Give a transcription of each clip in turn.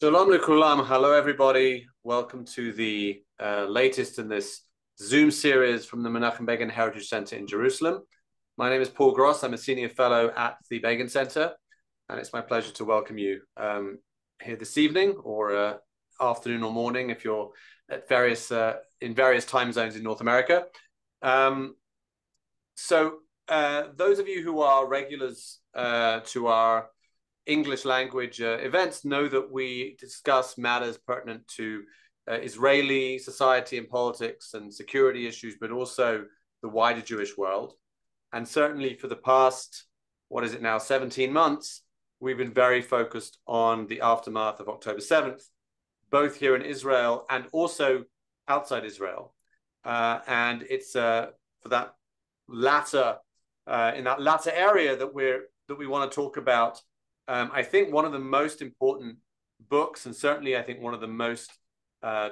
Shalom Lekulam. Hello, everybody. Welcome to the latest in this Zoom series from the Menachem Begin Heritage Center in Jerusalem. My name is Paul Gross. I'm a senior fellow at the Begin Center, and it's my pleasure to welcome you here this evening or afternoon or morning if you're at in various time zones in North America. Those of you who are regulars to our English language events know that we discuss matters pertinent to Israeli society and politics and security issues, but also the wider Jewish world. And certainly for the past, 17 months, we've been very focused on the aftermath of October 7th, both here in Israel and also outside Israel. And it's for that latter, in that latter area that we want to talk about. I think one of the most important books, and certainly I think one of the most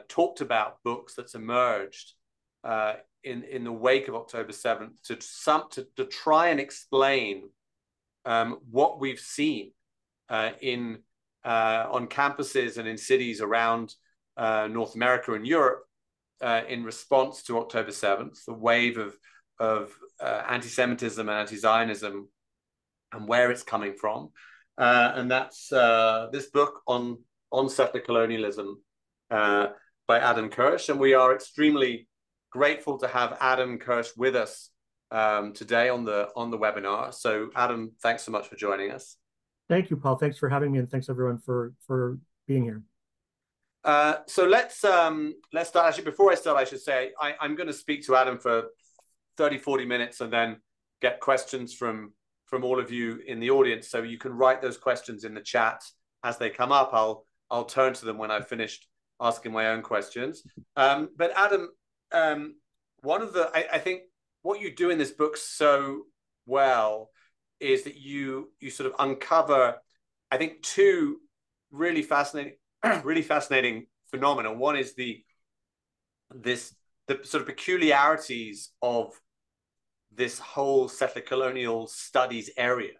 talked about books that's emerged in the wake of October 7th to try and explain what we've seen on campuses and in cities around North America and Europe in response to October 7th, the wave of anti-Semitism and anti-Zionism and where it's coming from. And that's this book on settler colonialism by Adam Kirsch. And we are extremely grateful to have Adam Kirsch with us today on the webinar. So Adam, thanks so much for joining us. Thank you, Paul. Thanks for having me, and thanks everyone for being here. So let's start. Actually, before I start, I should say I'm going to speak to Adam for 30-40 minutes and then get questions from all of you in the audience. So you can write those questions in the chat as they come up. I'll turn to them when I've finished asking my own questions. But Adam, I think what you do in this book so well is that you sort of uncover, I think, two really fascinating phenomena. One is the sort of peculiarities of this whole settler colonial studies area,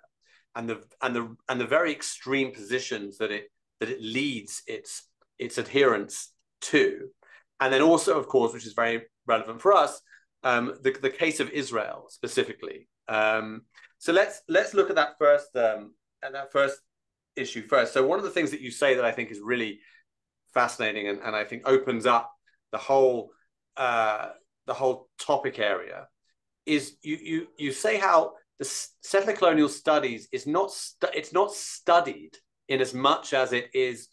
and the very extreme positions that it leads its adherents to, and then also, of course, which is very relevant for us, the case of Israel specifically. So let's look at that first issue first. So one of the things that you say that I think is really fascinating and I think opens up the whole topic area is you say how the settler colonial studies is not studied in as much as it is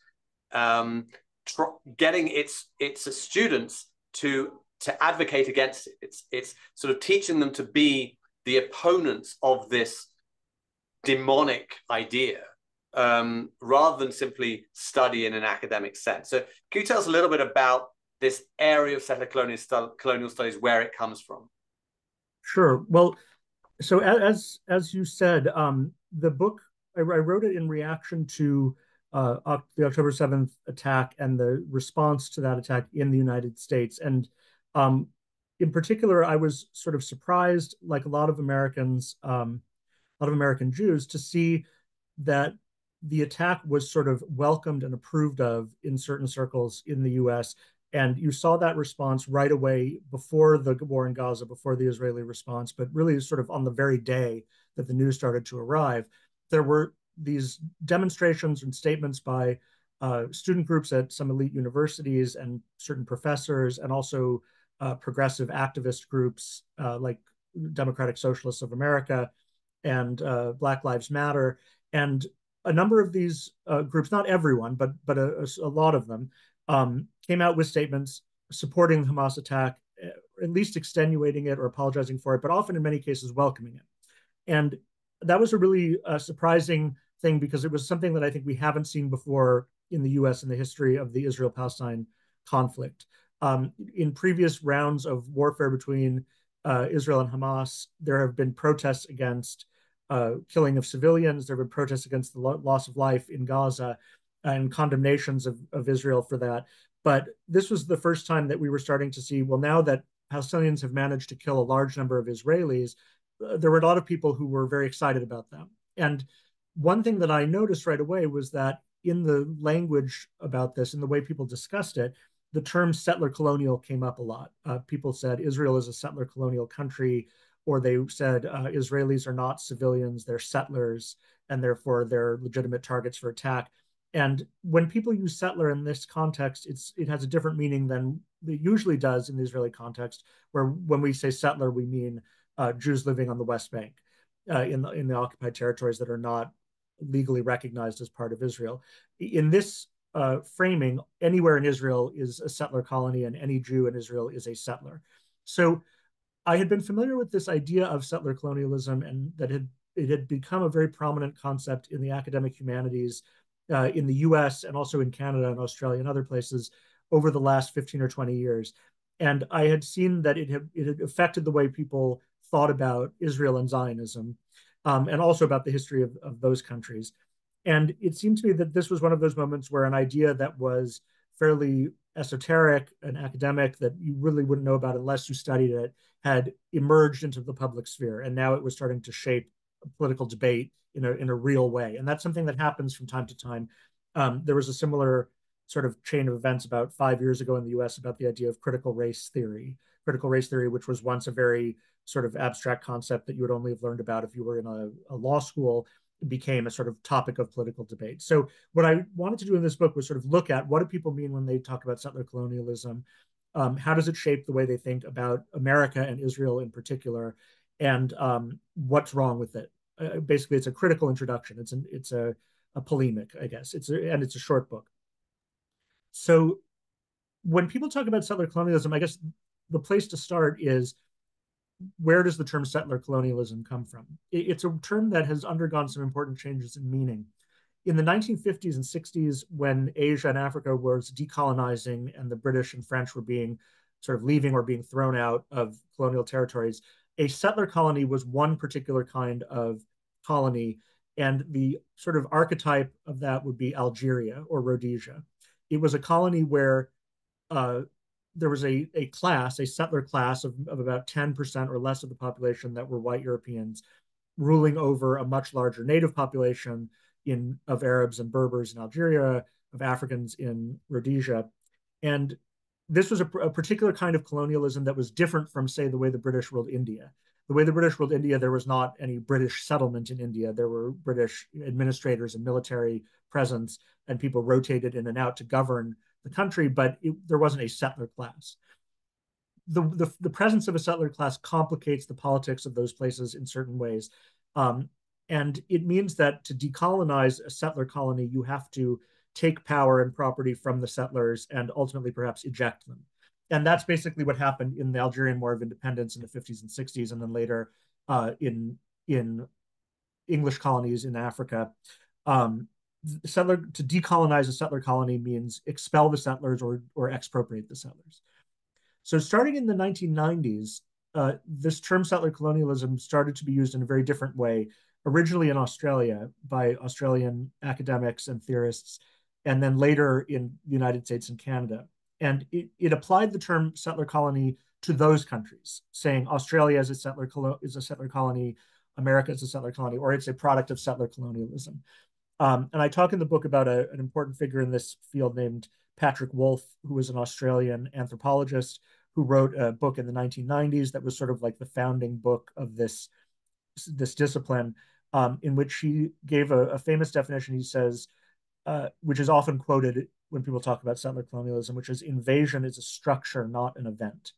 getting its students to advocate against it. It's sort of teaching them to be the opponents of this demonic idea rather than simply study in an academic sense. So can you tell us a little bit about this area of settler colonial studies, where it comes from? Sure. Well, so as you said, the book, I wrote it in reaction to the October 7th attack and the response to that attack in the United States. And in particular, I was sort of surprised, like a lot of Americans, a lot of American Jews, to see that the attack was sort of welcomed and approved of in certain circles in the US. And you saw that response right away before the war in Gaza, before the Israeli response, but really sort of on the very day that the news started to arrive. There were these demonstrations and statements by student groups at some elite universities and certain professors, and also progressive activist groups like Democratic Socialists of America and Black Lives Matter. And a number of these groups, not everyone, but a lot of them, came out with statements supporting the Hamas attack, at least extenuating it or apologizing for it, but often in many cases welcoming it. And that was a really surprising thing, because it was something that I think we haven't seen before in the US in the history of the Israel-Palestine conflict. In previous rounds of warfare between Israel and Hamas, there have been protests against killing of civilians. There have been protests against the loss of life in Gaza and condemnations of Israel for that. But this was the first time that we were starting to see, well, now that Palestinians have managed to kill a large number of Israelis, there were a lot of people who were very excited about them. And one thing that I noticed right away was that in the language about this, in the way people discussed it, the term settler colonial came up a lot. People said Israel is a settler colonial country, or they said Israelis are not civilians, they're settlers, and therefore they're legitimate targets for attack. And when people use settler in this context, it has a different meaning than it usually does in the Israeli context, where when we say settler, we mean Jews living on the West Bank in the occupied territories that are not legally recognized as part of Israel. In this framing, anywhere in Israel is a settler colony, and any Jew in Israel is a settler. So I had been familiar with this idea of settler colonialism, and that it had become a very prominent concept in the academic humanities in the US and also in Canada and Australia and other places over the last 15 or 20 years. And I had seen that it had affected the way people thought about Israel and Zionism, and also about the history of those countries. And it seemed to me that this was one of those moments where an idea that was fairly esoteric and academic, that you really wouldn't know about unless you studied it, had emerged into the public sphere. And now it was starting to shape political debate in a real way. And that's something that happens from time to time. There was a similar sort of chain of events about 5 years ago in the US about the idea of critical race theory, which was once a very sort of abstract concept that you would only have learned about if you were in a law school, became a sort of topic of political debate. So what I wanted to do in this book was sort of look at, what do people mean when they talk about settler colonialism? How does it shape the way they think about America and Israel in particular? And what's wrong with it? Basically, it's a critical introduction. It's a polemic, I guess. And it's a short book. So when people talk about settler colonialism, I guess the place to start is, where does the term settler colonialism come from? It's a term that has undergone some important changes in meaning. In the 1950s and 60s, when Asia and Africa was decolonizing and the British and French were being sort of leaving or being thrown out of colonial territories, a settler colony was one particular kind of colony. And the sort of archetype of that would be Algeria or Rhodesia. It was a colony where there was a settler class of about 10% or less of the population that were white Europeans, ruling over a much larger native population of Arabs and Berbers in Algeria, of Africans in Rhodesia. And this was a particular kind of colonialism that was different from, say, the way the British ruled India. The way the British ruled India, there was not any British settlement in India. There were British administrators and military presence, and people rotated in and out to govern the country, but there wasn't a settler class. The presence of a settler class complicates the politics of those places in certain ways. And it means that to decolonize a settler colony, you have to take power and property from the settlers and ultimately perhaps eject them. And that's basically what happened in the Algerian War of Independence in the 50s and 60s, and then later in English colonies in Africa. To decolonize a settler colony means expel the settlers or expropriate the settlers. So starting in the 1990s, this term settler colonialism started to be used in a very different way, originally in Australia by Australian academics and theorists, and then later in the United States and Canada. And it applied the term settler colony to those countries, saying Australia is a settler colony, America is a settler colony, or it's a product of settler colonialism. And I talk in the book about an important figure in this field named Patrick Wolfe, who was an Australian anthropologist who wrote a book in the 1990s that was sort of like the founding book of this discipline, in which he gave a famous definition. He says, which is often quoted when people talk about settler colonialism, which is invasion is a structure, not an event.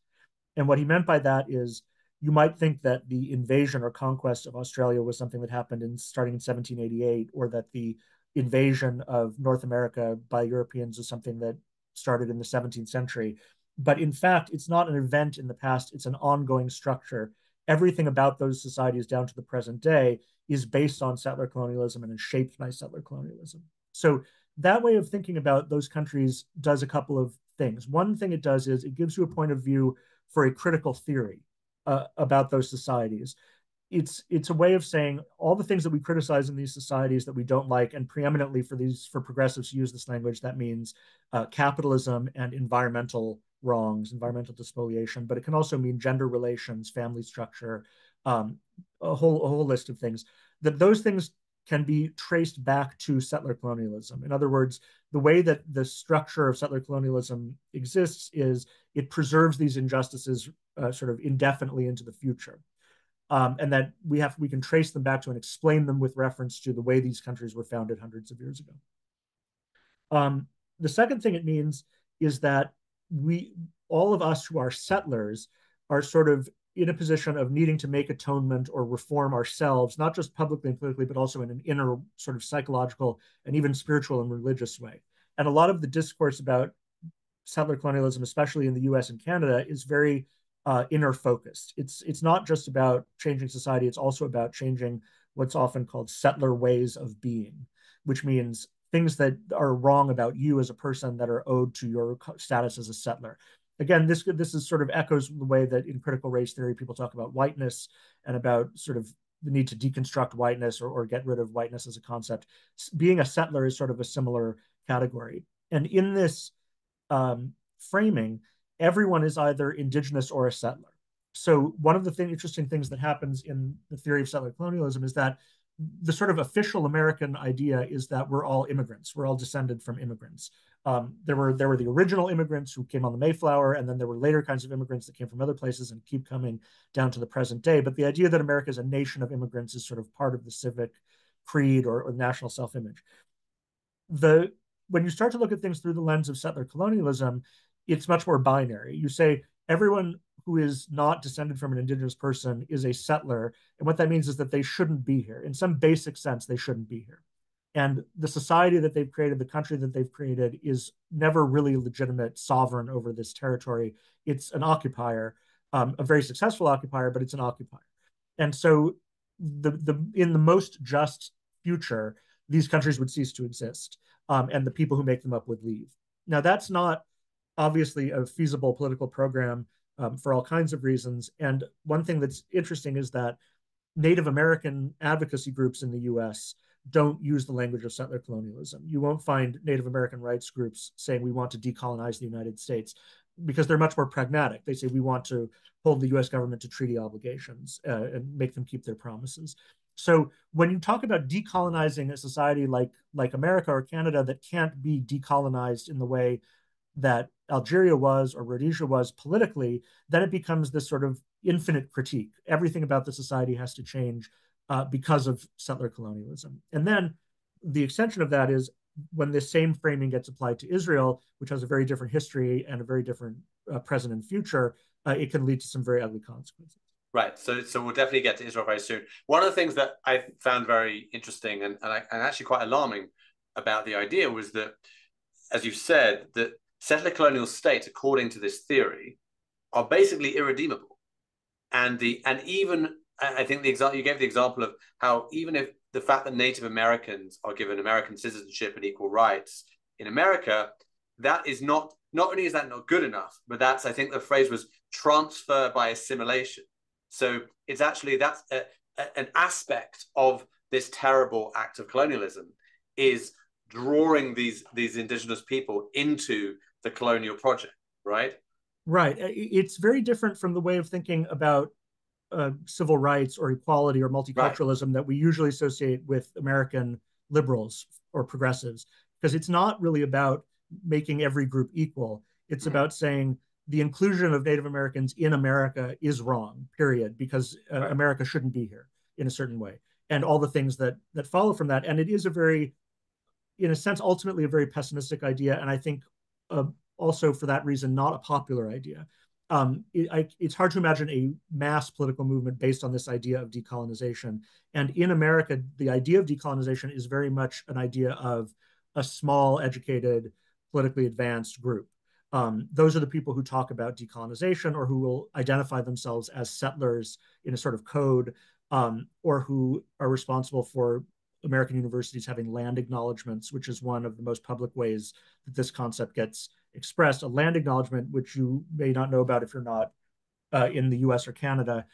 And what he meant by that is, you might think that the invasion or conquest of Australia was something that happened starting in 1788, or that the invasion of North America by Europeans was something that started in the 17th century. But in fact, it's not an event in the past, it's an ongoing structure. Everything about those societies down to the present day is based on settler colonialism and is shaped by settler colonialism. So that way of thinking about those countries does a couple of things. One thing it does is it gives you a point of view for a critical theory about those societies. It's a way of saying all the things that we criticize in these societies that we don't like, and preeminently for progressives to use this language, that means capitalism and environmental wrongs, environmental despoliation, but it can also mean gender relations, family structure, a whole list of things. That those things can be traced back to settler colonialism. In other words, the way that the structure of settler colonialism exists is it preserves these injustices sort of indefinitely into the future. And that we can trace them back to and explain them with reference to the way these countries were founded hundreds of years ago. The second thing it means is that all of us who are settlers are sort of in a position of needing to make atonement or reform ourselves, not just publicly and politically, but also in an inner sort of psychological and even spiritual and religious way. And a lot of the discourse about settler colonialism, especially in the US and Canada, is very inner focused. It's not just about changing society, it's also about changing what's often called settler ways of being, which means things that are wrong about you as a person that are owed to your status as a settler. Again, this is sort of echoes the way that in critical race theory people talk about whiteness and about sort of the need to deconstruct whiteness or get rid of whiteness as a concept. Being a settler is sort of a similar category. And in this framing, everyone is either indigenous or a settler. So one of the interesting things that happens in the theory of settler colonialism is that the sort of official American idea is that we're all immigrants. We're all descended from immigrants. There were the original immigrants who came on the Mayflower, and then there were later kinds of immigrants that came from other places and keep coming down to the present day. But the idea that America is a nation of immigrants is sort of part of the civic creed or national self-image. When you start to look at things through the lens of settler colonialism, it's much more binary. You say everyone who is not descended from an indigenous person is a settler. And what that means is that they shouldn't be here. In some basic sense, they shouldn't be here. And the society that they've created, the country that they've created, is never really legitimate sovereign over this territory. It's an occupier, a very successful occupier, but it's an occupier. And so in the most just future, these countries would cease to exist, and the people who make them up would leave. Now, that's not obviously a feasible political program for all kinds of reasons. And one thing that's interesting is that Native American advocacy groups in the US don't use the language of settler colonialism. You won't find Native American rights groups saying we want to decolonize the United States because they're much more pragmatic. They say we want to hold the US government to treaty obligations and make them keep their promises. So when you talk about decolonizing a society like America or Canada that can't be decolonized in the way that Algeria was or Rhodesia was politically, then it becomes this sort of infinite critique. Everything about the society has to change because of settler colonialism. And then the extension of that is when this same framing gets applied to Israel, which has a very different history and a very different present and future, it can lead to some very ugly consequences. Right. So we'll definitely get to Israel very soon. One of the things that I found very interesting and actually quite alarming about the idea was that, as you've said, that settler colonial states, according to this theory, are basically irredeemable. And even I think you gave the example of how even if the fact that Native Americans are given American citizenship and equal rights in America, that is not only is that not good enough, but I think the phrase was transfer by assimilation. So it's actually that's an aspect of this terrible act of colonialism is drawing these indigenous people into the colonial project, right? Right. It's very different from the way of thinking about civil rights or equality or multiculturalism that we usually associate with American liberals or progressives, because it's not really about making every group equal. It's about saying the inclusion of Native Americans in America is wrong, period, because America shouldn't be here in a certain way, and all the things that follow from that. And it is a very, in a sense, ultimately a very pessimistic idea, and I think also for that reason, not a popular idea. It's hard to imagine a mass political movement based on this idea of decolonization. And in America, the idea of decolonization is very much an idea of a small, educated, politically advanced group. Those are the people who talk about decolonization or who will identify themselves as settlers in a sort of code, or who are responsible for American universities having land acknowledgements, which is one of the most public ways that this concept gets expressed. A land acknowledgement, which you may not know about if you're not in the US or Canada,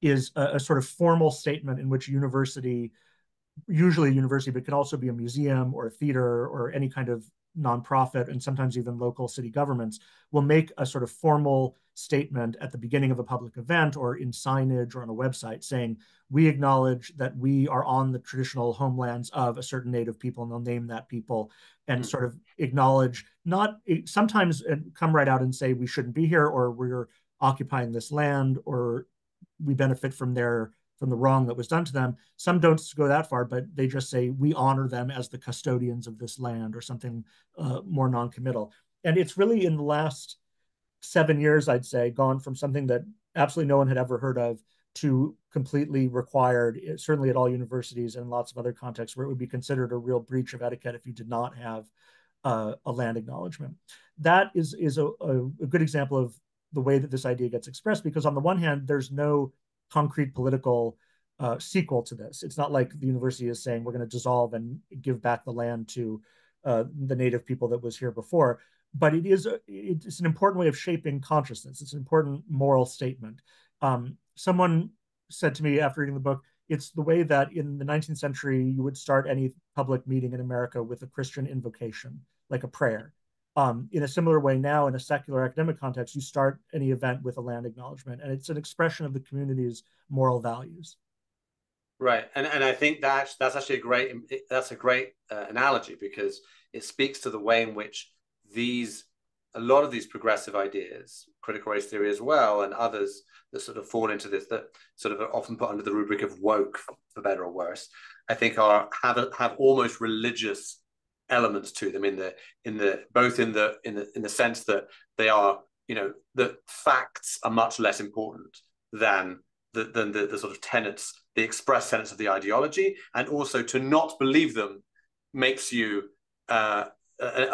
is a sort of formal statement in which university, usually a university, but it can also be a museum or a theater or any kind of nonprofit and sometimes even local city governments will make a sort of formal statement at the beginning of a public event or in signage or on a website saying, we acknowledge that we are on the traditional homelands of a certain native people, and they'll name that people and sort of acknowledge, not sometimes come right out and say we shouldn't be here, or we're occupying this land, or we benefit from the wrong that was done to them. Some don't go that far, but they just say we honor them as the custodians of this land, or something more non-committal. And it's really in the last 7 years, I'd say, gone from something that absolutely no one had ever heard of to completely required, certainly at all universities and lots of other contexts, where it would be considered a real breach of etiquette if you did not have a land acknowledgement. That is a good example of the way that this idea gets expressed, because on the one hand, there's no concrete political sequel to this. It's not like the university is saying we're going to dissolve and give back the land to the native people that was here before. But it's an important way of shaping consciousness. It's an important moral statement. Someone said to me after reading the book, it's the way that in the 19th century, you would start any public meeting in America with a Christian invocation, like a prayer. In a similar way now, in a secular academic context, you start any event with a land acknowledgement, and it's an expression of the community's moral values. Right, and I think that's actually a great analogy, because it speaks to the way in which a lot of these progressive ideas, critical race theory as well, and others that sort of fall into this, that sort of are often put under the rubric of woke, for better or worse, I think have almost religious elements to them in the sense that they are, the facts are much less important than the sort of tenets, the express tenets of the ideology, and also to not believe them makes you a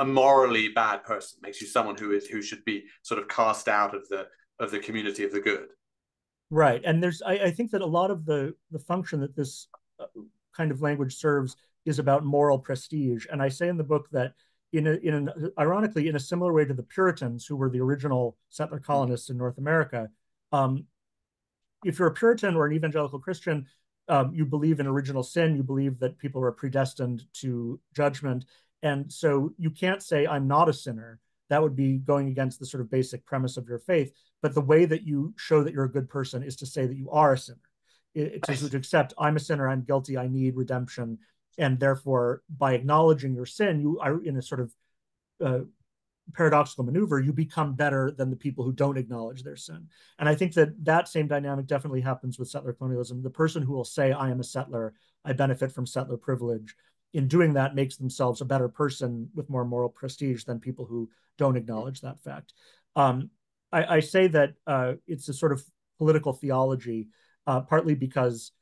morally bad person, makes you someone who should be sort of cast out of the community of the good. Right, and I think that a lot of the function that this kind of language serves is about moral prestige. And I say in the book that ironically, in a similar way to the Puritans, who were the original settler colonists in North America, if you're a Puritan or an evangelical Christian, you believe in original sin, you believe that people are predestined to judgment. And so you can't say, I'm not a sinner. That would be going against the sort of basic premise of your faith. But the way that you show that you're a good person is to say that you are a sinner. To accept, I'm a sinner, I'm guilty, I need redemption. And therefore, by acknowledging your sin, you are in a sort of paradoxical maneuver, you become better than the people who don't acknowledge their sin. And I think that same dynamic definitely happens with settler colonialism. The person who will say, I am a settler, I benefit from settler privilege, in doing that makes themselves a better person with more moral prestige than people who don't acknowledge that fact. I say that it's a sort of political theology, partly because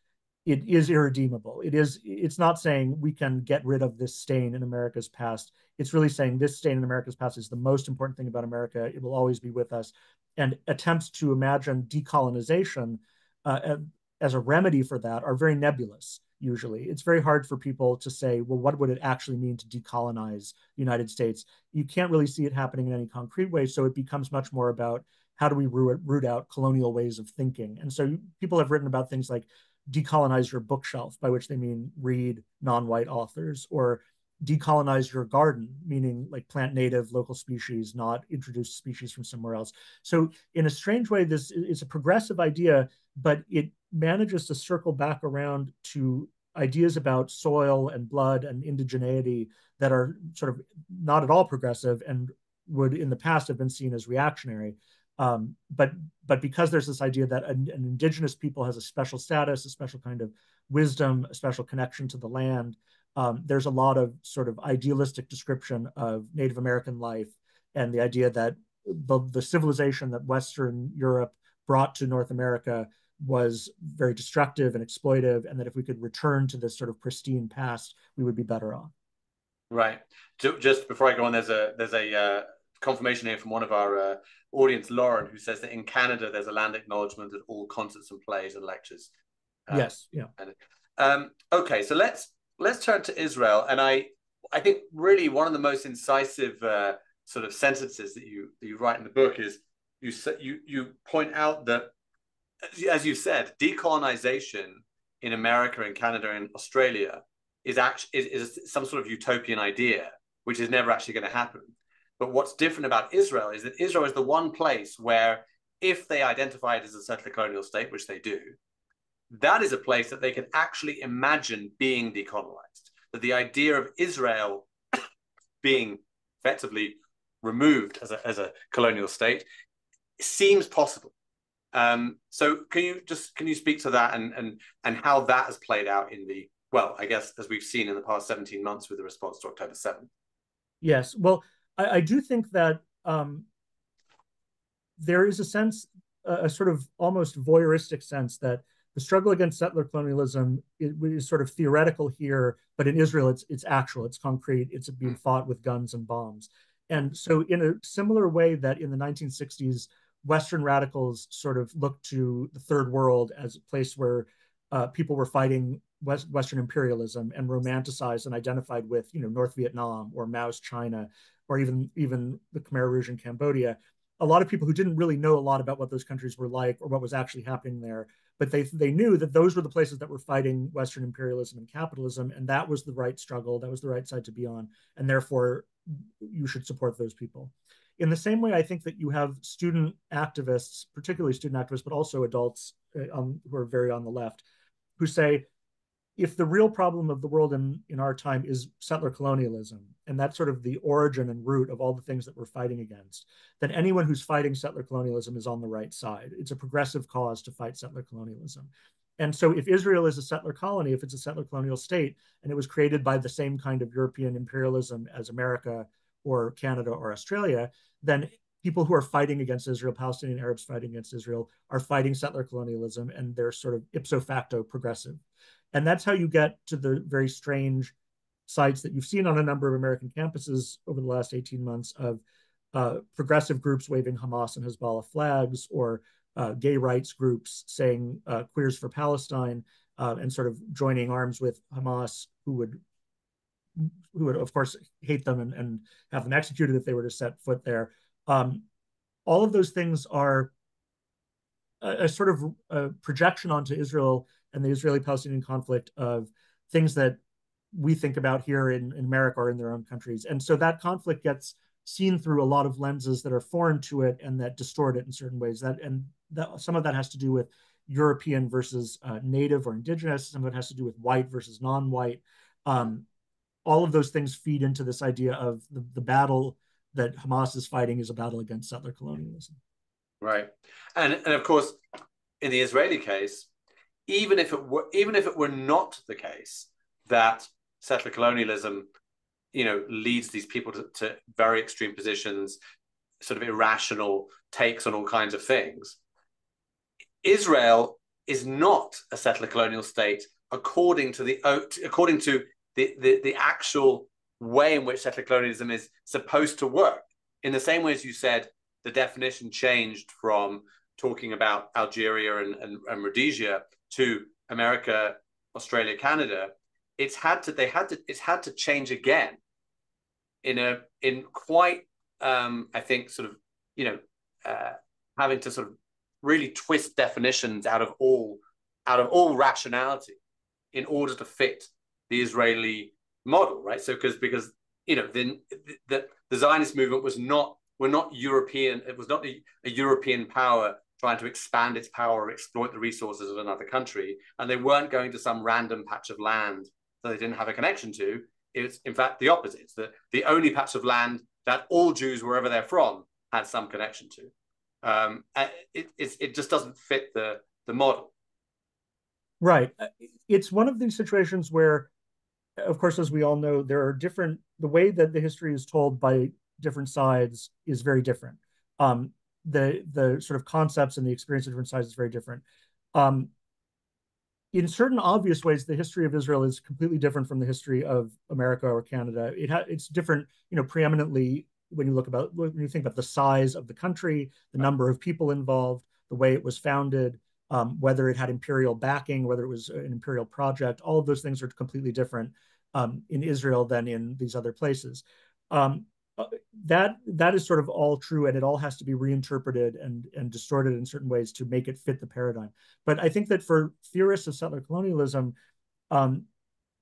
it is irredeemable. It's not saying we can get rid of this stain in America's past. It's really saying this stain in America's past is the most important thing about America. It will always be with us. And attempts to imagine decolonization as a remedy for that are very nebulous, usually. It's very hard for people to say, well, what would it actually mean to decolonize the United States? You can't really see it happening in any concrete way. So it becomes much more about how do we root out colonial ways of thinking? And so people have written about things like decolonize your bookshelf, by which they mean read non-white authors, or decolonize your garden, meaning like plant native local species, not introduce species from somewhere else. So in a strange way, this is a progressive idea, but it manages to circle back around to ideas about soil and blood and indigeneity that are sort of not at all progressive and would in the past have been seen as reactionary. But because there's this idea that an indigenous people has a special status, a special kind of wisdom, a special connection to the land, there's a lot of sort of idealistic description of Native American life and the idea that the civilization that Western Europe brought to North America was very destructive and exploitive, and that if we could return to this sort of pristine past, we would be better off. Right. Just before I go on, there's a confirmation here from one of our audience, Lauren, who says that in Canada there's a land acknowledgement at all concerts and plays and lectures. Yes. Yeah. Okay, so let's turn to Israel, and I think really one of the most incisive sort of sentences that you write in the book is you point out that, as you said, decolonization in America and Canada and Australia is some sort of utopian idea, which is never actually going to happen. But what's different about Israel is that Israel is the one place where, if they identify it as a settler colonial state, which they do, that is a place that they can actually imagine being decolonized. That the idea of Israel being effectively removed as a colonial state seems possible. So can you speak to that and how that has played out in the, well, I guess as we've seen in the past 17 months with the response to October 7th? Yes. Well, I do think that there is a sense, a sort of almost voyeuristic sense, that the struggle against settler colonialism is sort of theoretical here, but in Israel, it's actual, it's concrete, it's being fought with guns and bombs. And so, in a similar way that in the 1960s, Western radicals sort of looked to the third world as a place where people were fighting Western imperialism and romanticized and identified with, North Vietnam or Mao's China, or even the Khmer Rouge in Cambodia. A lot of people who didn't really know a lot about what those countries were like or what was actually happening there, but they knew that those were the places that were fighting Western imperialism and capitalism, and that was the right struggle, that was the right side to be on, and therefore you should support those people. In the same way, I think that you have student activists, particularly student activists, but also adults who are very on the left, who say, if the real problem of the world in our time is settler colonialism, and that's sort of the origin and root of all the things that we're fighting against, then anyone who's fighting settler colonialism is on the right side. It's a progressive cause to fight settler colonialism. And so if Israel is a settler colony, if it's a settler colonial state, and it was created by the same kind of European imperialism as America or Canada or Australia, then people who are fighting against Israel, Palestinian Arabs fighting against Israel, are fighting settler colonialism, and they're sort of ipso facto progressive. And that's how you get to the very strange sites that you've seen on a number of American campuses over the last 18 months of progressive groups waving Hamas and Hezbollah flags, or gay rights groups saying queers for Palestine, and sort of joining arms with Hamas, who would of course hate them and have them executed if they were to set foot there. All of those things are a sort of a projection onto Israel and the Israeli-Palestinian conflict of things that we think about here in America or in their own countries. And so that conflict gets seen through a lot of lenses that are foreign to it and that distort it in certain ways. Some of that has to do with European versus native or indigenous. Some of it has to do with white versus non-white. All of those things feed into this idea of the battle that Hamas is fighting is a battle against settler colonialism. Right. And of course, in the Israeli case, even if it were not the case that settler colonialism, leads these people to very extreme positions, sort of irrational takes on all kinds of things, Israel is not a settler colonial state according to the actual way in which settler colonialism is supposed to work. In the same way as you said, the definition changed from talking about Algeria and Rhodesia to America, Australia, Canada. It's had to change again in quite I think sort of having to sort of really twist definitions out of all rationality in order to fit the Israeli model, right? So because the Zionist movement were not European. It was not a European power trying to expand its power or exploit the resources of another country, and they weren't going to some random patch of land that they didn't have a connection to. It's in fact the opposite. It's the only patch of land that all Jews, wherever they're from, had some connection to. It just doesn't fit the model. Right. It's one of these situations where, of course, as we all know, there are the way that the history is told by different sides is very different. The sort of concepts and the experience of different sides is very different. In certain obvious ways, the history of Israel is completely different from the history of America or Canada. It's different, preeminently when you think about the size of the country, the number of people involved, the way it was founded, whether it had imperial backing, whether it was an imperial project. All of those things are completely different in Israel than in these other places. That is sort of all true, and it all has to be reinterpreted and distorted in certain ways to make it fit the paradigm. But I think that for theorists of settler colonialism,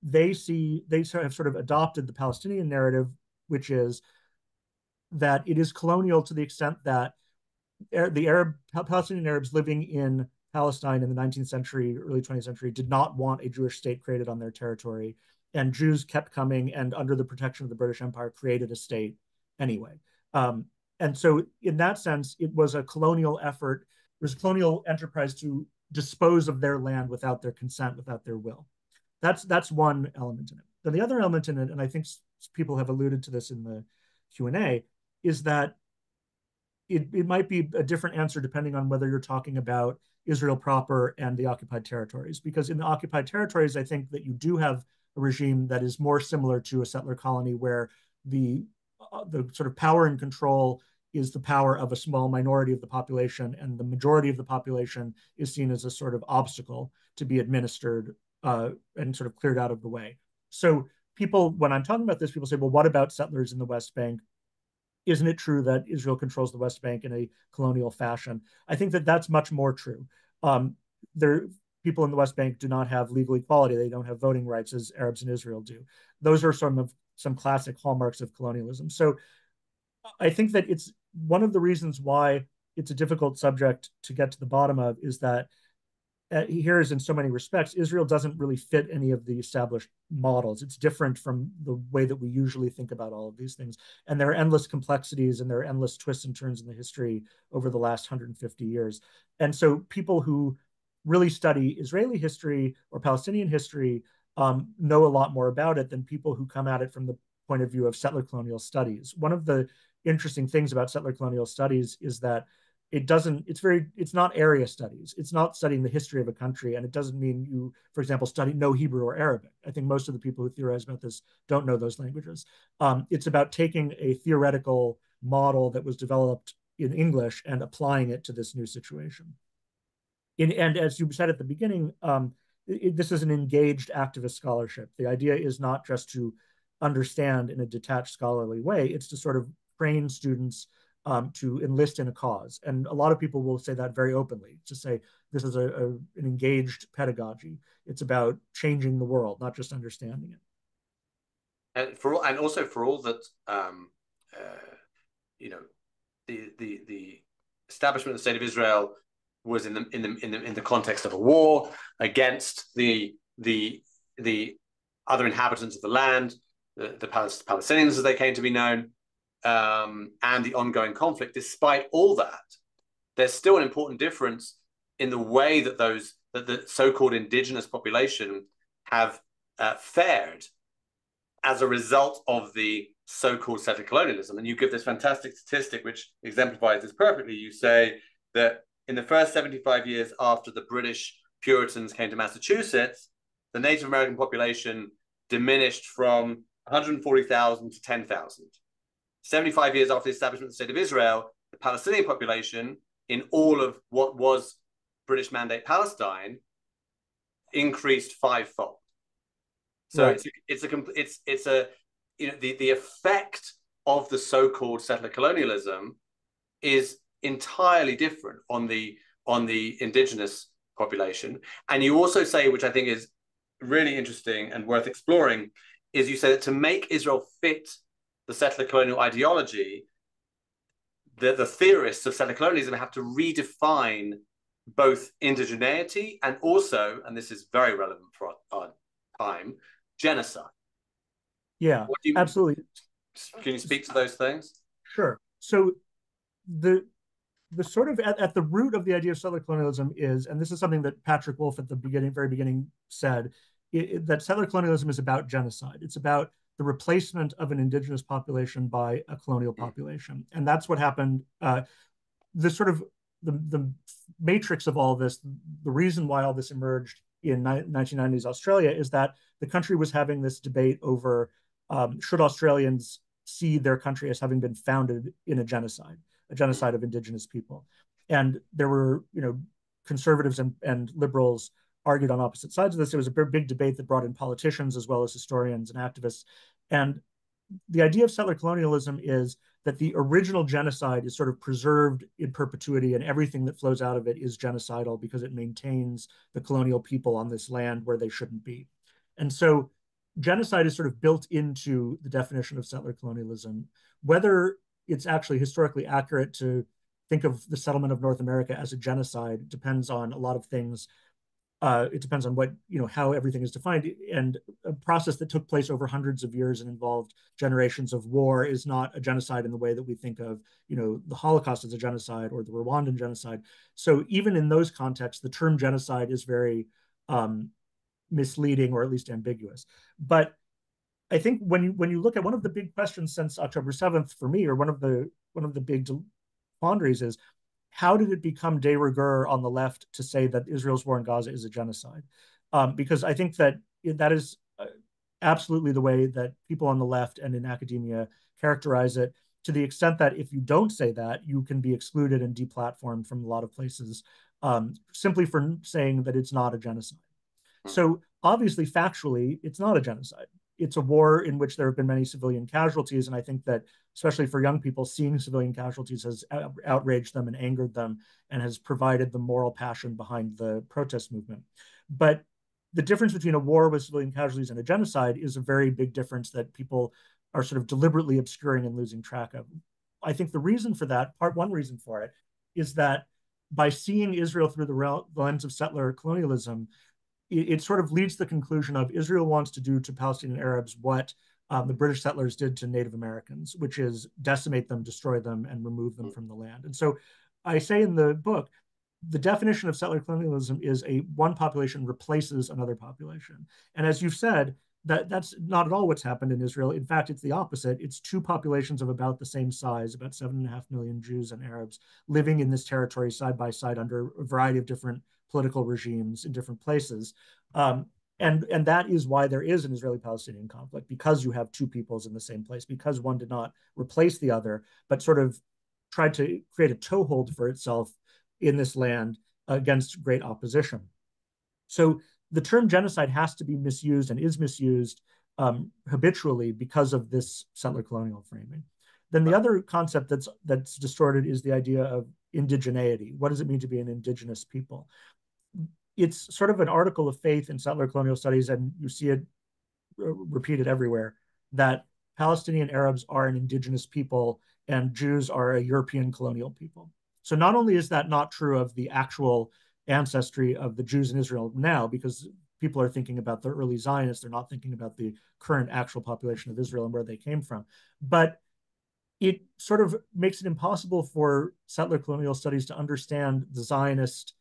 they have sort of adopted the Palestinian narrative which is that it is colonial to the extent that the Palestinian Arabs living in Palestine in the 19th century, early 20th century, did not want a Jewish state created on their territory. And Jews kept coming and, under the protection of the British Empire, created a state anyway. And so, in that sense, it was a colonial effort, it was a colonial enterprise to dispose of their land without their consent, without their will. That's one element in it. Then the other element in it, and I think people have alluded to this in the Q&A, is that it might be a different answer depending on whether you're talking about Israel proper and the occupied territories. Because in the occupied territories, I think that you do have a regime that is more similar to a settler colony, where the sort of power and control is the power of a small minority of the population, and the majority of the population is seen as a sort of obstacle to be administered and sort of cleared out of the way. So people, when I'm talking about this, people say, well, what about settlers in the West Bank? Isn't it true that Israel controls the West Bank in a colonial fashion? I think that that's much more true. People in the West Bank do not have legal equality. They don't have voting rights as Arabs in Israel do. Those are some classic hallmarks of colonialism. So I think that it's one of the reasons why it's a difficult subject to get to the bottom of, is that here, as in so many respects, Israel doesn't really fit any of the established models. It's different from the way that we usually think about all of these things. And there are endless complexities and there are endless twists and turns in the history over the last 150 years. And so people who really study Israeli history or Palestinian history know a lot more about it than people who come at it from the point of view of settler colonial studies. One of the interesting things about settler colonial studies is that it's not area studies. It's not studying the history of a country. And it doesn't mean you, for example, know Hebrew or Arabic. I think most of the people who theorize about this don't know those languages. It's about taking a theoretical model that was developed in English and applying it to this new situation. And as you said at the beginning, this is an engaged activist scholarship. The idea is not just to understand in a detached scholarly way, it's to sort of train students to enlist in a cause. And a lot of people will say that very openly, to say this is an engaged pedagogy. It's about changing the world, not just understanding it. And also for all that, the establishment of the state of Israel was in the context of a war against the other inhabitants of the land, the Palestinians as they came to be known, and the ongoing conflict. Despite all that, there's still an important difference in the way that the so-called indigenous population have fared as a result of the so-called settler colonialism. And you give this fantastic statistic which exemplifies this perfectly. You say that in the first 75 years after the British Puritans came to Massachusetts, the Native American population diminished from 140,000 to 10,000. 75 years after the establishment of the State of Israel, the Palestinian population in all of what was British Mandate Palestine increased fivefold. So right. The effect of the so-called settler colonialism is entirely different on the indigenous population. And you also say, which I think is really interesting and worth exploring, is you say that to make Israel fit the settler colonial ideology, the theorists of settler colonialism have to redefine both indigeneity and also, and this is very relevant for our time, genocide. Yeah, absolutely. Can you speak to those things? Sure. So the sort of at the root of the idea of settler colonialism is, and this is something that Patrick Wolf at the very beginning said, that settler colonialism is about genocide. It's about the replacement of an indigenous population by a colonial population. And that's what happened. The matrix of all this, the reason why all this emerged in 1990s Australia is that the country was having this debate over should Australians see their country as having been founded in a genocide of indigenous people. And there were, conservatives and liberals argued on opposite sides of this. It was a big debate that brought in politicians as well as historians and activists. And the idea of settler colonialism is that the original genocide is sort of preserved in perpetuity, and everything that flows out of it is genocidal because it maintains the colonial people on this land where they shouldn't be. And so genocide is sort of built into the definition of settler colonialism. Whether it's actually historically accurate to think of the settlement of North America as a genocide depends on a lot of things. It depends on what, how everything is defined. And a process that took place over hundreds of years and involved generations of war is not a genocide in the way that we think of, the Holocaust as a genocide or the Rwandan genocide. So even in those contexts, the term genocide is very misleading or at least ambiguous. But I think when you look at one of the big questions since October 7th for me, or one of the big quandaries is, how did it become de rigueur on the left to say that Israel's war in Gaza is a genocide? Because I think that that is absolutely the way that people on the left and in academia characterize it, to the extent that if you don't say that, you can be excluded and deplatformed from a lot of places simply for saying that it's not a genocide. So obviously, factually, it's not a genocide. It's a war in which there have been many civilian casualties. And I think that, especially for young people, seeing civilian casualties has outraged them and angered them and has provided the moral passion behind the protest movement. But the difference between a war with civilian casualties and a genocide is a very big difference that people are sort of deliberately obscuring and losing track of. I think the reason for that, one reason for it, is that by seeing Israel through the lens of settler colonialism, it sort of leads to the conclusion of Israel wants to do to Palestinian Arabs what the British settlers did to Native Americans, which is decimate them, destroy them, and remove them from the land. And so I say in the book, the definition of settler colonialism is one population replaces another population. And as you've said, that's not at all what's happened in Israel. In fact, it's the opposite. It's two populations of about the same size, about 7.5 million Jews and Arabs living in this territory side by side under a variety of different political regimes in different places. And that is why there is an Israeli-Palestinian conflict, because you have two peoples in the same place, because one did not replace the other, but sort of tried to create a toehold for itself in this land against great opposition. So the term genocide has to be misused and is misused habitually because of this settler colonial framing. Then the other concept that's distorted is the idea of indigeneity. What does it mean to be an indigenous people? It's sort of an article of faith in settler colonial studies, and you see it repeated everywhere, that Palestinian Arabs are an indigenous people and Jews are a European colonial people. So not only is that not true of the actual ancestry of the Jews in Israel now, because people are thinking about the early Zionists, they're not thinking about the current actual population of Israel and where they came from. But it sort of makes it impossible for settler colonial studies to understand the Zionist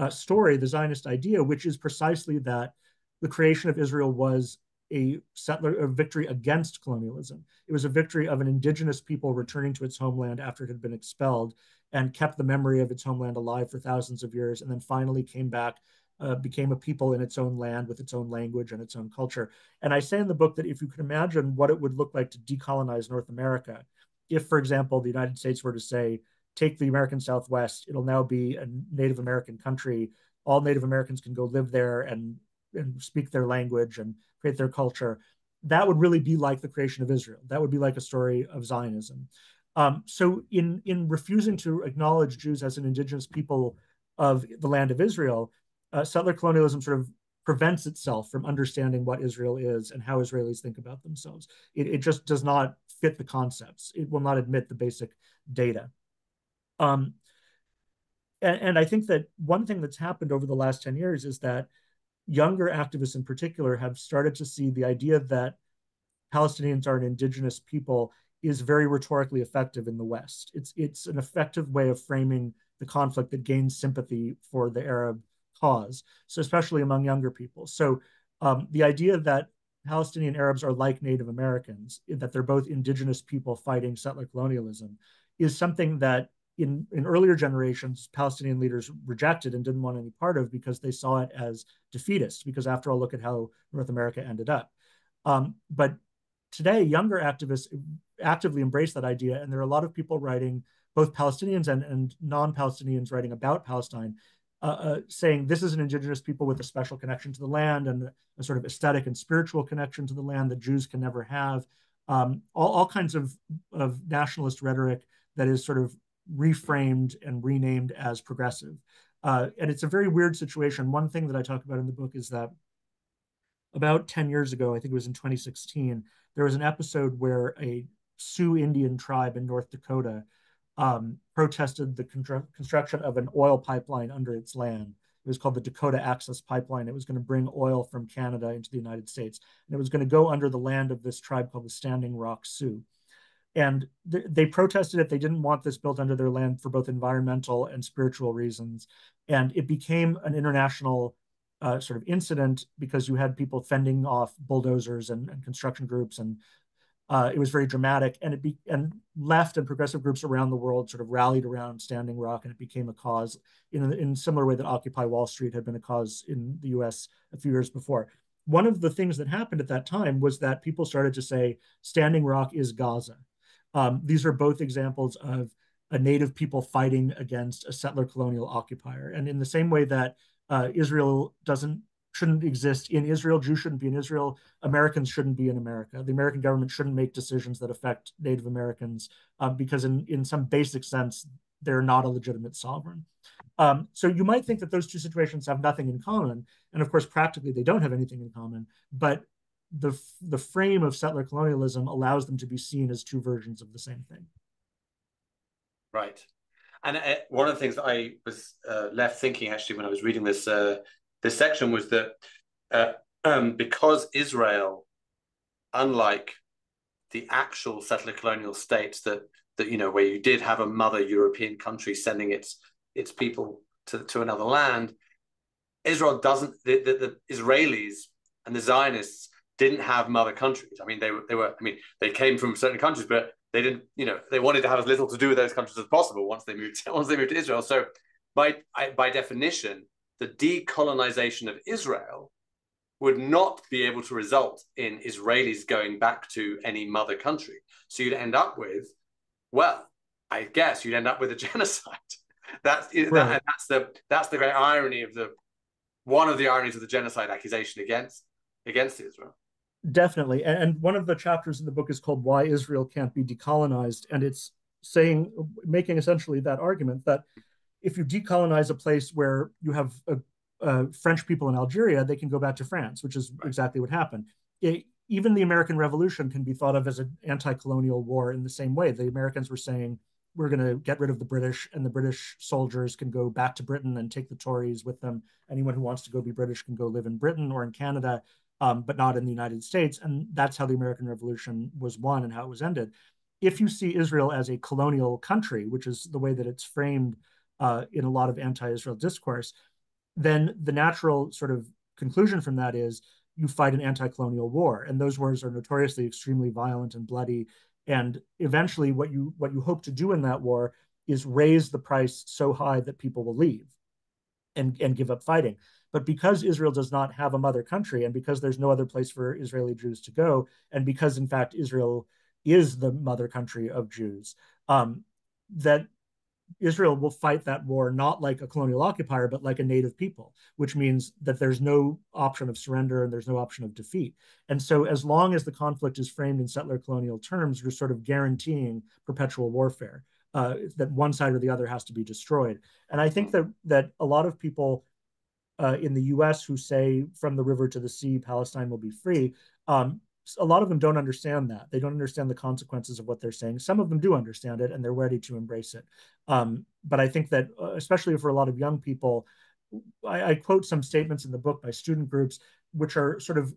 story, the Zionist idea, which is precisely that the creation of Israel was a victory against colonialism. It was a victory of an indigenous people returning to its homeland after it had been expelled and kept the memory of its homeland alive for thousands of years, and then finally came back, became a people in its own land with its own language and its own culture. And I say in the book that if you can imagine what it would look like to decolonize North America, if, for example, the United States were to say, take the American Southwest, it'll now be a Native American country. All Native Americans can go live there and speak their language and create their culture. That would really be like the creation of Israel. That would be like a story of Zionism. So in refusing to acknowledge Jews as an indigenous people of the land of Israel, settler colonialism sort of prevents itself from understanding what Israel is and how Israelis think about themselves. It just does not fit the concepts. It will not admit the basic data. And I think that one thing that's happened over the last 10 years is that younger activists in particular have started to see the idea that Palestinians are an indigenous people is very rhetorically effective in the West. It's an effective way of framing the conflict that gains sympathy for the Arab cause, so especially among younger people. So the idea that Palestinian Arabs are like Native Americans, that they're both indigenous people fighting settler colonialism, is something that in earlier generations, Palestinian leaders rejected and didn't want any part of because they saw it as defeatist, because after all, look at how North America ended up. But today, younger activists actively embrace that idea, and there are a lot of people writing, both Palestinians and non-Palestinians writing about Palestine, saying this is an indigenous people with a special connection to the land and a sort of aesthetic and spiritual connection to the land that Jews can never have. All kinds of nationalist rhetoric that is sort of reframed and renamed as progressive. And it's a very weird situation. One thing that I talk about in the book is that about 10 years ago, I think it was in 2016, there was an episode where a Sioux Indian tribe in North Dakota protested the construction of an oil pipeline under its land. It was called the Dakota Access Pipeline. It was going to bring oil from Canada into the United States. And it was going to go under the land of this tribe called the Standing Rock Sioux. And they protested it. They didn't want this built under their land for both environmental and spiritual reasons. And it became an international sort of incident because you had people fending off bulldozers and construction groups, and it was very dramatic. And left and progressive groups around the world sort of rallied around Standing Rock, and it became a cause in a similar way that Occupy Wall Street had been a cause in the U.S. a few years before. One of the things that happened at that time was that people started to say Standing Rock is Gaza. These are both examples of a native people fighting against a settler colonial occupier. And in the same way that Israel shouldn't exist in Israel, Jews shouldn't be in Israel, Americans shouldn't be in America. The American government shouldn't make decisions that affect Native Americans because in some basic sense, they're not a legitimate sovereign. So you might think that those two situations have nothing in common. And of course, practically, they don't have anything in common. But the frame of settler colonialism allows them to be seen as two versions of the same thing. Right. And one of the things that I was left thinking actually when I was reading this this section was that because Israel, unlike the actual settler colonial states that where you did have a mother European country sending its people to another land, Israel doesn't. The Israelis and the Zionists didn't have mother countries. I mean, they came from certain countries, but they didn't. They wanted to have as little to do with those countries as possible once they moved to Israel. So, by definition, the decolonization of Israel would not be able to result in Israelis going back to any mother country. So you'd end up with, well, I guess you'd end up with a genocide. That's the great irony of one of the ironies of the genocide accusation against Israel. Definitely. And one of the chapters in the book is called Why Israel Can't Be Decolonized. And it's making essentially that argument that if you decolonize a place where you have French people in Algeria, they can go back to France, which is exactly what happened. Even the American Revolution can be thought of as an anti-colonial war in the same way. The Americans were saying, we're going to get rid of the British, and the British soldiers can go back to Britain and take the Tories with them. Anyone who wants to go be British can go live in Britain or in Canada, but not in the United States. And that's how the American Revolution was won and how it was ended. If you see Israel as a colonial country, which is the way that it's framed in a lot of anti-Israel discourse, then the natural sort of conclusion from that is you fight an anti-colonial war. And those wars are notoriously extremely violent and bloody. And eventually what you hope to do in that war is raise the price so high that people will leave and give up fighting. But because Israel does not have a mother country, and because there's no other place for Israeli Jews to go, and because in fact Israel is the mother country of Jews, that Israel will fight that war not like a colonial occupier, but like a native people, which means that there's no option of surrender and there's no option of defeat. And so as long as the conflict is framed in settler colonial terms, you're sort of guaranteeing perpetual warfare, that one side or the other has to be destroyed. And I think that a lot of people in the US who say from the river to the sea, Palestine will be free, a lot of them don't understand that. They don't understand the consequences of what they're saying. Some of them do understand it and they're ready to embrace it. But I think that, especially for a lot of young people, I quote some statements in the book by student groups, which are sort of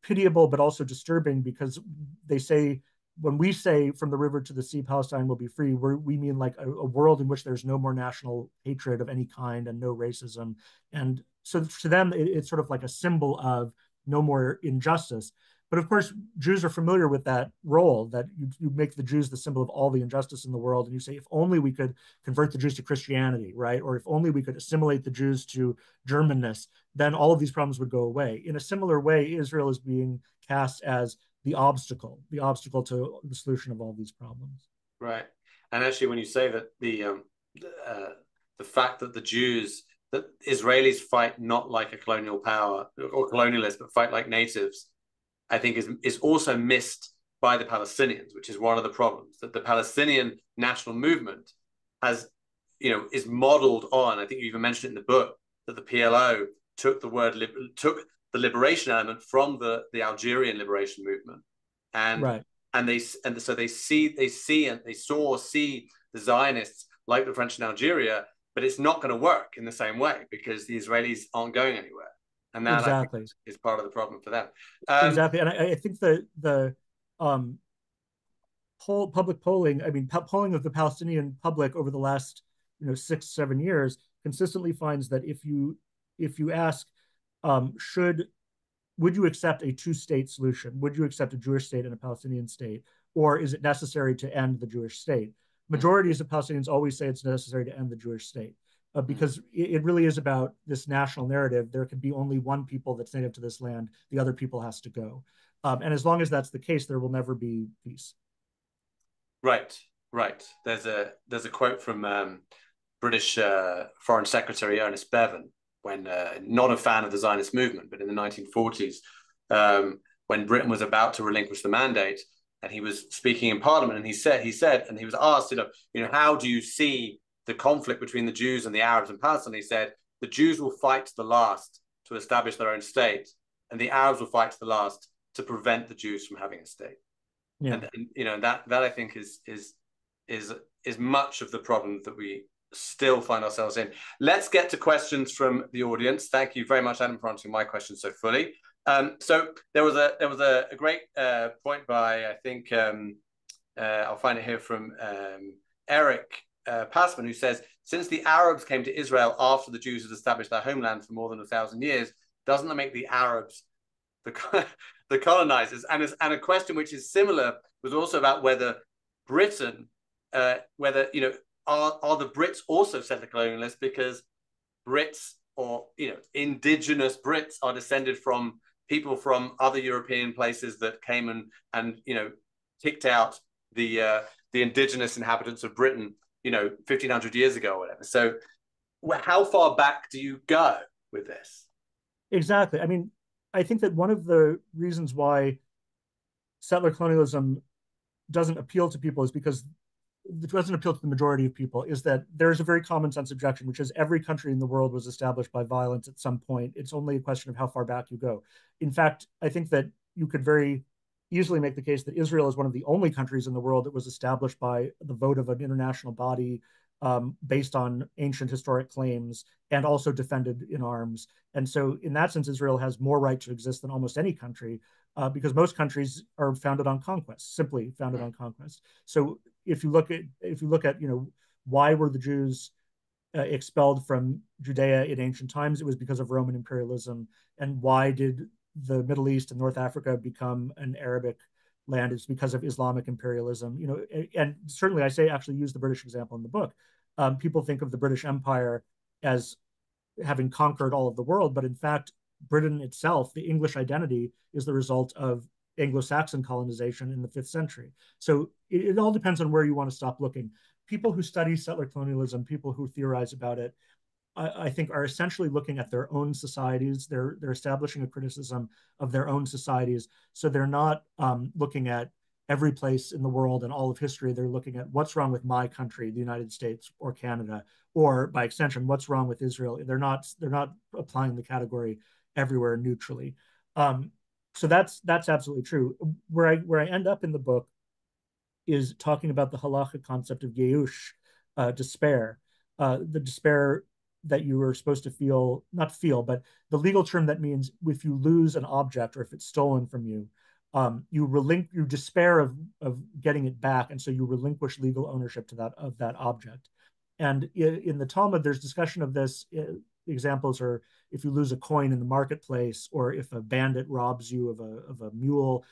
pitiable but also disturbing, because they say, when we say from the river to the sea, Palestine will be free, we mean like a world in which there's no more national hatred of any kind and no racism. And so to them, it's sort of like a symbol of no more injustice. But of course, Jews are familiar with that role, that you make the Jews the symbol of all the injustice in the world. And you say, if only we could convert the Jews to Christianity, right? Or if only we could assimilate the Jews to Germanness, then all of these problems would go away. In a similar way, Israel is being cast as the obstacle to the solution of all these problems. Right. And actually, when you say that the fact that that Israelis fight not like a colonial power or colonialists, but fight like natives, I think is also missed by the Palestinians, which is one of the problems, that the Palestinian national movement is modeled on, I think you even mentioned it in the book, that the PLO took the liberation element from the Algerian liberation movement, and Right. so they see the Zionists like the French in Algeria, but it's not going to work in the same way because the Israelis aren't going anywhere, and that I think Exactly. is part of the problem for them. Exactly. And I think the um, public polling, I mean, polling of the Palestinian public over the last 6-7 years consistently finds that if you ask, should would you accept a two-state solution? Would you accept a Jewish state and a Palestinian state, or is it necessary to end the Jewish state? Majorities of Palestinians always say it's necessary to end the Jewish state. Because it really is about this national narrative. There can be only one people that's native to this land. The other people has to go. And as long as that's the case, there will never be peace. Right, right. There's a quote from British Foreign Secretary Ernest Bevin, when not a fan of the Zionist movement, but in the 1940s, when Britain was about to relinquish the mandate, and he was speaking in Parliament, and he said, and he was asked, how do you see the conflict between the Jews and the Arabs in Palestine? He said, the Jews will fight to the last to establish their own state, and the Arabs will fight to the last to prevent the Jews from having a state. Yeah. And that I think is much of the problem that we still find ourselves in. Let's get to questions from the audience. Thank you very much, Adam, for answering my questions so fully. So there was a great point by, I think, I'll find it here, from Eric Passman, who says, since the Arabs came to Israel after the Jews had established their homeland for more than 1,000 years, doesn't that make the Arabs the colonizers? And a question which is similar was also about whether Britain, are the Brits also settler colonialists, because Brits, or indigenous Brits, are descended from people from other European places that came and kicked out the indigenous inhabitants of Britain 1,500 years ago or whatever. So how far back do you go with this? Exactly. I mean, I think that one of the reasons why settler colonialism doesn't appeal to people is because it doesn't appeal to the majority of people, is that there's a very common sense objection, which is every country in the world was established by violence at some point. It's only a question of how far back you go. In fact, I think that you could very easily make the case that Israel is one of the only countries in the world that was established by the vote of an international body, based on ancient historic claims, and also defended in arms. And so in that sense, Israel has more right to exist than almost any country, because most countries are founded on conquest, simply founded on conquest. So if you look at why were the Jews expelled from Judea in ancient times, it was because of Roman imperialism. And why did the Middle East and North Africa become an Arabic land? It's because of Islamic imperialism. And certainly I actually use the British example in the book. People think of the British Empire as having conquered all of the world, but in fact, Britain itself, the English identity, is the result of Anglo-Saxon colonization in the 5th century. So it all depends on where you want to stop looking. People who study settler colonialism, people who theorize about it, I think are essentially looking at their own societies. They're establishing a criticism of their own societies. So they're not looking at every place in the world and all of history. They're looking at what's wrong with my country, the United States or Canada, or by extension, what's wrong with Israel. They're not applying the category everywhere neutrally. So that's absolutely true. Where I end up in the book is talking about the halachic concept of yeush, despair, the despair that you were supposed to not feel, but the legal term that means if you lose an object or if it's stolen from you, you despair of getting it back, and so you relinquish legal ownership of that object. And in the Talmud, there's discussion of this. Examples are if you lose a coin in the marketplace, or if a bandit robs you of a mule,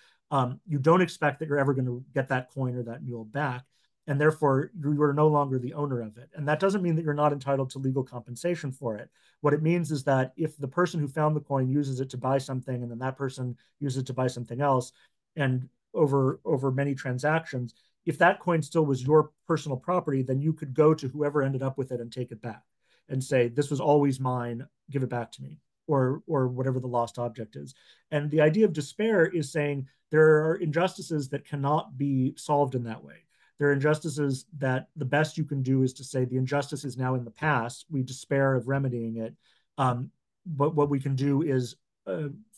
you don't expect that you're ever going to get that coin or that mule back, and therefore you are no longer the owner of it. And that doesn't mean that you're not entitled to legal compensation for it. What it means is that if the person who found the coin uses it to buy something, and then that person uses it to buy something else, and over many transactions, if that coin still was your personal property, then you could go to whoever ended up with it and take it back and say, this was always mine, give it back to me, or whatever the lost object is. And the idea of despair is saying there are injustices that cannot be solved in that way. There are injustices that the best you can do is to say the injustice is now in the past. We despair of remedying it. But what we can do is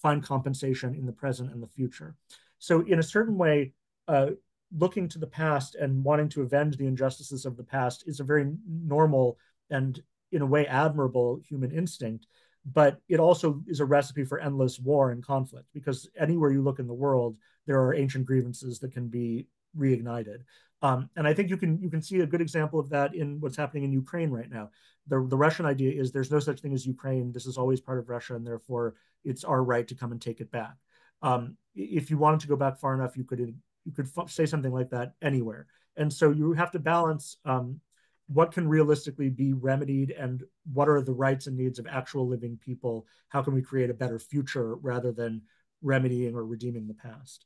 find compensation in the present and the future. So in a certain way, looking to the past and wanting to avenge the injustices of the past is a very normal and, in a way, admirable human instinct. But it also is a recipe for endless war and conflict, because anywhere you look in the world, there are ancient grievances that can be reignited. And I think you can see a good example of that in what's happening in Ukraine right now. The Russian idea is there's no such thing as Ukraine. This is always part of Russia, and therefore it's our right to come and take it back. If you wanted to go back far enough, you could say something like that anywhere. And so you have to balance what can realistically be remedied and what are the rights and needs of actual living people. How can we create a better future rather than remedying or redeeming the past?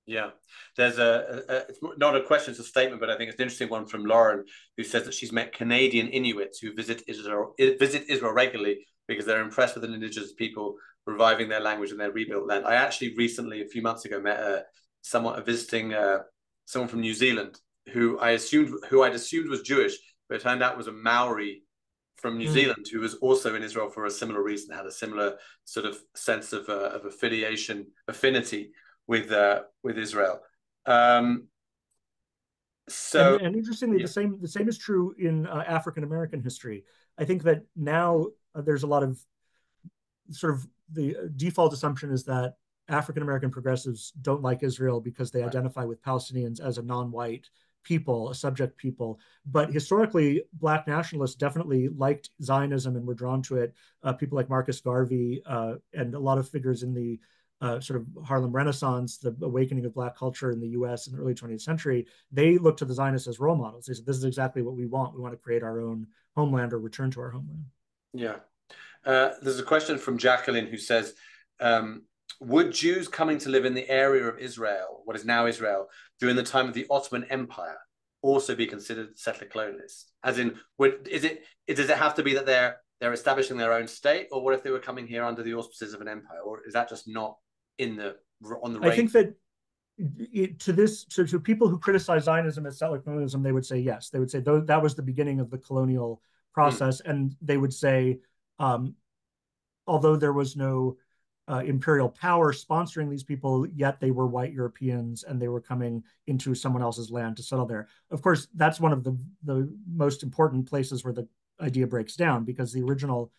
Yeah, there's it's not a question, it's a statement, but I think it's an interesting one from Lauren, who says that she's met Canadian Inuits who visit Israel regularly because they're impressed with the indigenous people reviving their language and their rebuilt land. I actually recently, a few months ago, met someone visiting someone from New Zealand who I'd assumed was Jewish, but it turned out was a Maori from New Zealand who was also in Israel for a similar reason, had a similar sort of sense of affinity with Israel. And interestingly, yeah. the same is true in African American history. I think that now there's a lot of sort of the default assumption is that African American progressives don't like Israel because they identify with Palestinians as a non-white people, a subject people. But historically, Black nationalists definitely liked Zionism and were drawn to it. People like Marcus Garvey and a lot of figures in the sort of Harlem Renaissance, the awakening of Black culture in the US in the early 20th century, they looked to the Zionists as role models. They said, this is exactly what we want. We want to create our own homeland or return to our homeland. Yeah. There's a question from Jacqueline who says, would Jews coming to live in the area of Israel, what is now Israel, during the time of the Ottoman Empire also be considered settler colonialists? As in, does it have to be that they're establishing their own state, or what if they were coming here under the auspices of an empire, or is that just not on the radar? I think that to people who criticize Zionism as settler colonialism, they would say yes. They would say that was the beginning of the colonial process, and they would say, although there was no imperial power sponsoring these people, yet they were white Europeans and they were coming into someone else's land to settle there. Of course, that's one of the most important places where the idea breaks down, because the original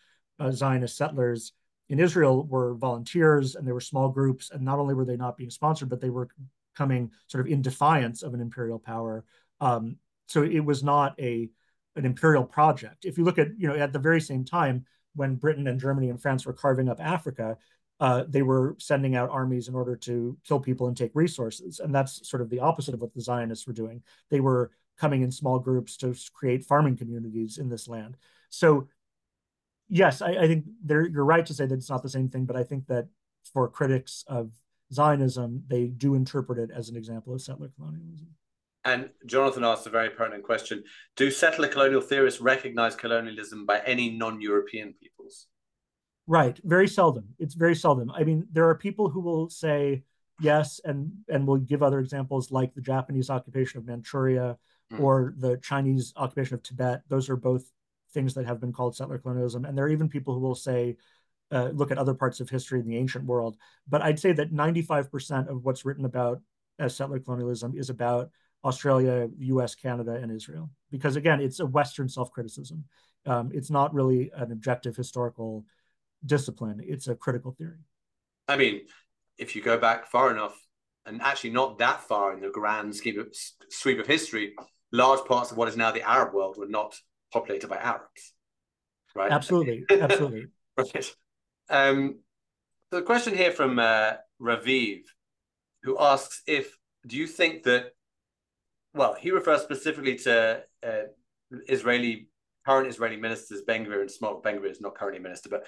Zionist settlers in Israel were volunteers and they were small groups, and not only were they not being sponsored, but they were coming sort of in defiance of an imperial power. So it was not an imperial project. If you look at, at the very same time when Britain and Germany and France were carving up Africa, they were sending out armies in order to kill people and take resources. And that's sort of the opposite of what the Zionists were doing. They were coming in small groups to create farming communities in this land. So yes, I think you're right to say that it's not the same thing, but I think that for critics of Zionism, they do interpret it as an example of settler colonialism. And Jonathan asked a very pertinent question. Do settler colonial theorists recognize colonialism by any non-European peoples? Right. Very seldom. It's very seldom. I mean, there are people who will say yes, and will give other examples like the Japanese occupation of Manchuria or the Chinese occupation of Tibet. Those are both things that have been called settler colonialism. And there are even people who will say, look at other parts of history in the ancient world. But I'd say that 95% of what's written about as settler colonialism is about Australia, US, Canada, and Israel. Because again, it's a Western self-criticism. It's not really an objective historical discipline. It's a critical theory. I mean, if you go back far enough, and actually not that far in the grand sweep of history, large parts of what is now the Arab world were not populated by Arabs, right? Absolutely, absolutely. Right. The question here from Raviv, who asks do you think that, well, he refers specifically to current Israeli ministers, Ben-Gvir and Smotrich. Ben-Gvir is not currently a minister, but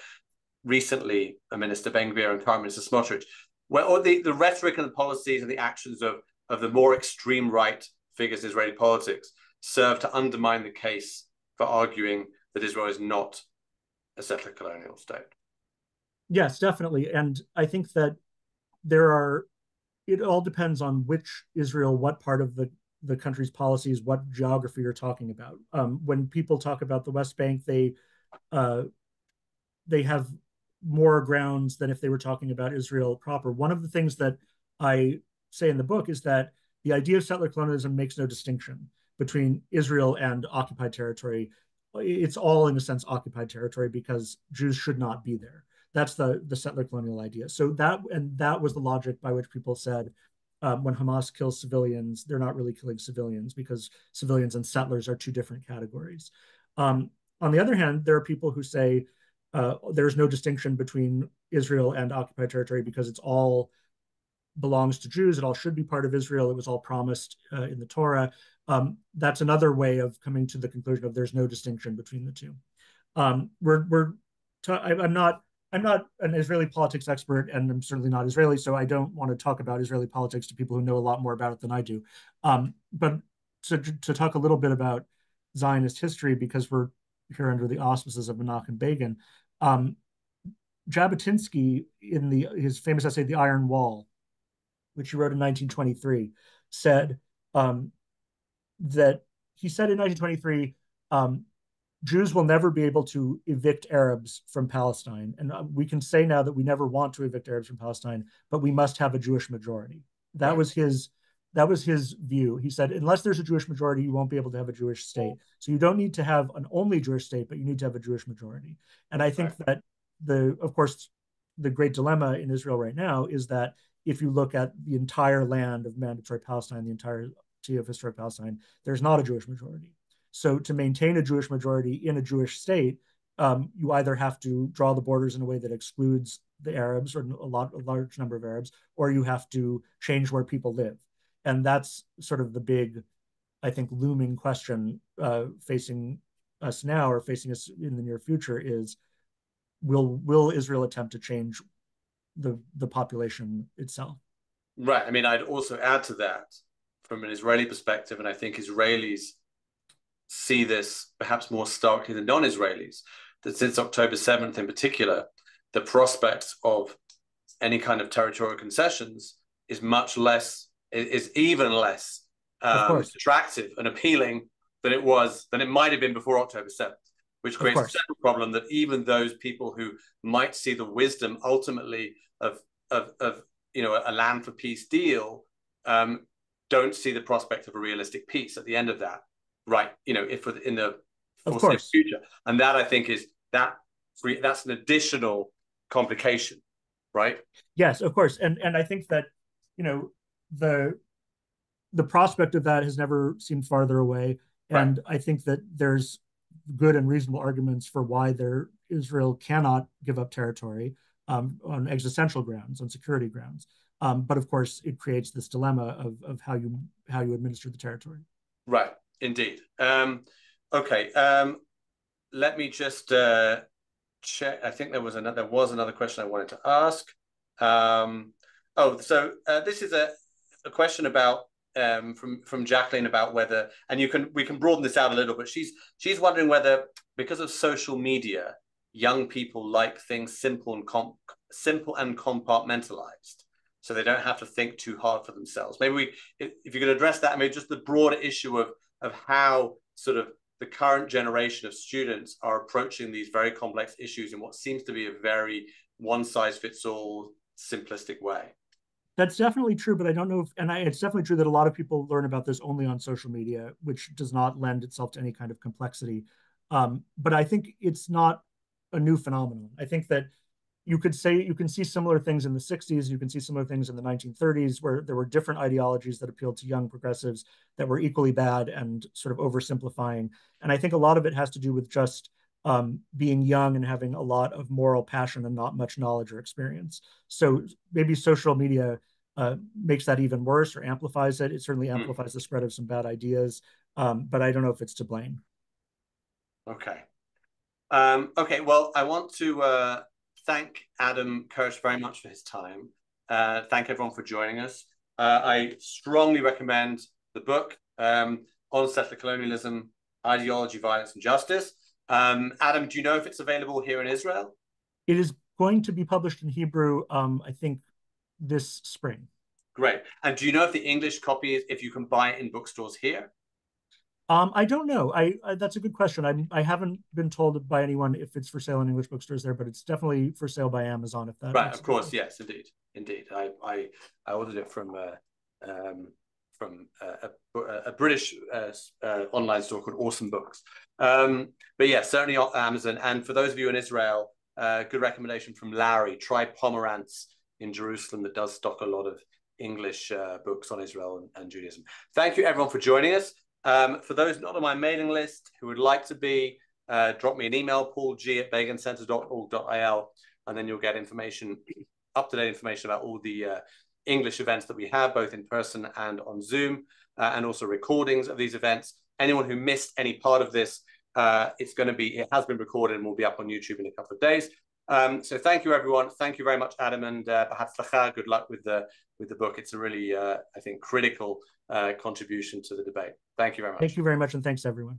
recently a minister, Ben-Gvir, and current minister Smotrich, where the rhetoric and the policies and the actions of the more extreme right figures in Israeli politics serve to undermine the case for arguing that Israel is not a settler colonial state. Yes, definitely. And I think that it all depends on which Israel, what part of the country's policies, what geography you're talking about. When people talk about the West Bank, they have more grounds than if they were talking about Israel proper. One of the things that I say in the book is that the idea of settler colonialism makes no distinction between Israel and occupied territory. It's all, in a sense, occupied territory because Jews should not be there. That's the settler colonial idea. So that was the logic by which people said when Hamas kills civilians, they're not really killing civilians because civilians and settlers are two different categories. On the other hand, there are people who say there's no distinction between Israel and occupied territory because it's all belongs to Jews. It all should be part of Israel. It was all promised in the Torah. That's another way of coming to the conclusion of there's no distinction between the two. I'm not an Israeli politics expert, and I'm certainly not Israeli, so I don't want to talk about Israeli politics to people who know a lot more about it than I do. But to talk a little bit about Zionist history, because we're here under the auspices of Menachem Begin, Jabotinsky, in his famous essay, The Iron Wall, which he wrote in 1923, said that he said in 1923, Jews will never be able to evict Arabs from Palestine. And we can say now that we never want to evict Arabs from Palestine, but we must have a Jewish majority. That was his view. He said, unless there's a Jewish majority, you won't be able to have a Jewish state. So you don't need to have an only Jewish state, but you need to have a Jewish majority. And I think that of course, the great dilemma in Israel right now is that if you look at the entire land of mandatory Palestine, the entirety of historic Palestine, there's not a Jewish majority. So to maintain a Jewish majority in a Jewish state, you either have to draw the borders in a way that excludes the Arabs or a large number of Arabs, or you have to change where people live. And that's sort of the big, I think, looming question facing us now or facing us in the near future is, will Israel attempt to change the population itself? Right. I mean, I'd also add to that from an Israeli perspective, and I think Israelis see this perhaps more starkly than non-Israelis, that since October 7th in particular, the prospect of any kind of territorial concessions is even less attractive and appealing than it might have been before October 7th, which creates a central problem that even those people who might see the wisdom ultimately of a land for peace deal don't see the prospect of a realistic peace at the end of that. Right, if in the foreseeable future, and that I think that's an additional complication, right? Yes, of course, and I think that the prospect of that has never seemed farther away, and I think that there's good and reasonable arguments for why Israel cannot give up territory on existential grounds, on security grounds. But of course, it creates this dilemma of how you administer the territory. Right. Indeed. Okay. Let me just check. I think there was another question I wanted to ask. This is a question about from Jacqueline about whether, and we can broaden this out a little, but she's wondering whether, because of social media, young people like things simple and compartmentalized, so they don't have to think too hard for themselves. Maybe if you could address that, maybe just the broader issue of how sort of the current generation of students are approaching these very complex issues in what seems to be a very one-size-fits-all simplistic way. That's definitely true, but I don't know it's definitely true that a lot of people learn about this only on social media, which does not lend itself to any kind of complexity. But I think it's not a new phenomenon. I think that you can see similar things in the 60s, you can see similar things in the 1930s, where there were different ideologies that appealed to young progressives that were equally bad and sort of oversimplifying. And I think a lot of it has to do with just being young and having a lot of moral passion and not much knowledge or experience. So maybe social media makes that even worse or amplifies it. It certainly amplifies the spread of some bad ideas, but I don't know if it's to blame. Okay. Well, I want to thank Adam Kirsch very much for his time. Thank everyone for joining us. I strongly recommend the book on settler colonialism, ideology, violence, and justice. Adam, do you know if it's available here in Israel? It is going to be published in Hebrew, I think, this spring. Great. And do you know if the English copy if you can buy it in bookstores here? I don't know. That's a good question. I haven't been told by anyone if it's for sale in English bookstores there, but it's definitely for sale by Amazon if that Right, makes of a course, difference. yes, indeed. I ordered it from a British online store called Awesome Books. But yeah, certainly on Amazon. And for those of you in Israel, good recommendation from Larry. Try Pomerantz in Jerusalem that does stock a lot of English books on Israel and Judaism. Thank you everyone for joining us. For those not on my mailing list who would like to be, drop me an email, paulg@begancenter.org.il, and then you'll get information, up-to-date information about all the English events that we have, both in person and on Zoom, and also recordings of these events. Anyone who missed any part of this, it has been recorded and will be up on YouTube in a couple of days. So thank you, everyone. Thank you very much, Adam, and good luck with the book. It's a really, I think, critical contribution to the debate. Thank you very much. Thank you very much, and thanks, everyone.